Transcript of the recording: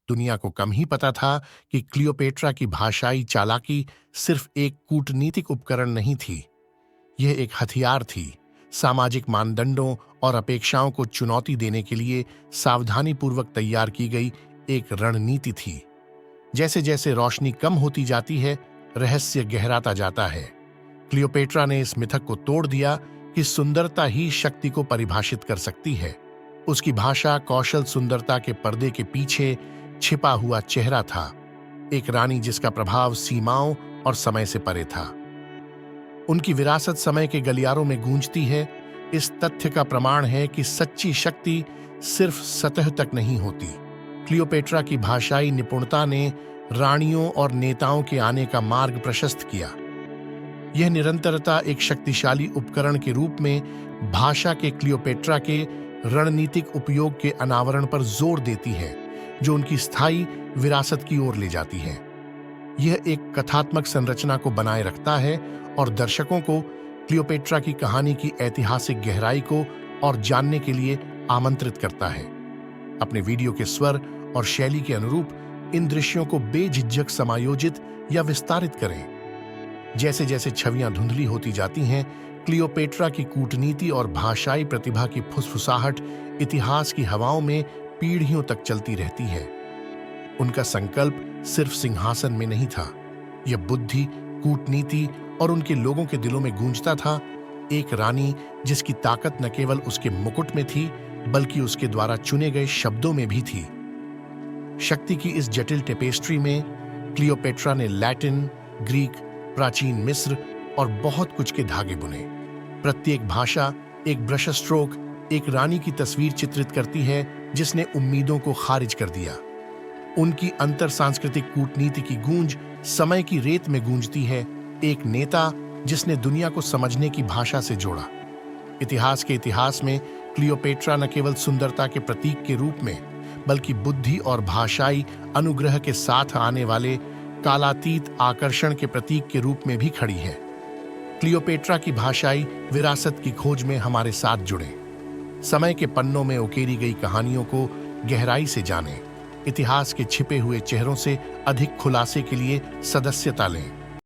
दुनिया को कम ही पता था कि क्लियोपेट्रा की भाषाई चालाकी सिर्फ एक कूटनीतिक उपकरण नहीं थी, यह एक हथियार थी, सामाजिक मानदंडों और अपेक्षाओं को चुनौती देने के लिए सावधानीपूर्वक तैयार की गई एक रणनीति थी। जैसे जैसे रोशनी कम होती जाती है, रहस्य गहराता जाता है। क्लियोपेट्रा ने इस मिथक को तोड़ दिया कि सुंदरता ही शक्ति को परिभाषित कर सकती है। उसकी भाषा कौशल सुंदरता के पर्दे के पीछे छिपा हुआ चेहरा था, एक रानी जिसका प्रभाव सीमाओं और समय से परे था। उनकी विरासत समय के गलियारों में गूंजती है। इस तथ्य का प्रमाण है कि सच्ची शक्ति सिर्फ सतह तक नहीं होती। क्लियोपेट्रा की भाषाई निपुणता ने रानियों और नेताओं के आने का मार्ग प्रशस्त किया। यह निरंतरता एक शक्तिशाली उपकरण के रूप में भाषा के क्लियोपेट्रा के रणनीतिक उपयोग के अनावरण पर जोर देती है, जो उनकी स्थायी विरासत की ओर ले जाती है। यह एक कथात्मक संरचना को बनाए रखता है और दर्शकों को क्लियोपेट्रा की कहानी की ऐतिहासिक गहराई को और जानने के लिए आमंत्रित करता है। अपने वीडियो के स्वर और शैली के अनुरूप इन दृश्यों को बेझिझक समायोजित या विस्तारित करें। जैसे जैसे छवियां धुंधली होती जाती हैं, क्लियोपेट्रा की कूटनीति और भाषाई प्रतिभा की फुसफुसाहट इतिहास की हवाओं में पीढ़ियों तक चलती रहती है। उनका संकल्प सिर्फ सिंहासन में नहीं था, यह बुद्धि, कूटनीति और उनके लोगों के दिलों में गूंजता था। एक रानी जिसकी ताकत न केवल उसके मुकुट में थी, बल्कि उसके द्वारा चुने गए शब्दों में भी थी। शक्ति की इस जटिल टेपेस्ट्री में क्लियोपेट्रा ने लैटिन, ग्रीक, प्राचीन मिस्र और बहुत कुछ के धागे बुने। प्रत्येक भाषा एक ब्रश स्ट्रोक, एक रानी की तस्वीर चित्रित करती है जिसने उम्मीदों को खारिज कर दिया। उनकी अंतर सांस्कृतिक कूटनीति की गूंज समय की रेत में गूंजती है, एक नेता जिसने दुनिया को समझने की भाषा से जोड़ा। इतिहास के इतिहास में क्लियोपेट्रा न केवल सुंदरता के प्रतीक के रूप में, बल्कि बुद्धि और भाषाई अनुग्रह के साथ आने वाले कालातीत आकर्षण के प्रतीक के रूप में भी खड़ी है। क्लियोपेट्रा की भाषाई विरासत की खोज में हमारे साथ जुड़े, समय के पन्नों में उकेरी गई कहानियों को गहराई से जानें, इतिहास के छिपे हुए चेहरों से अधिक खुलासे के लिए सदस्यता लें।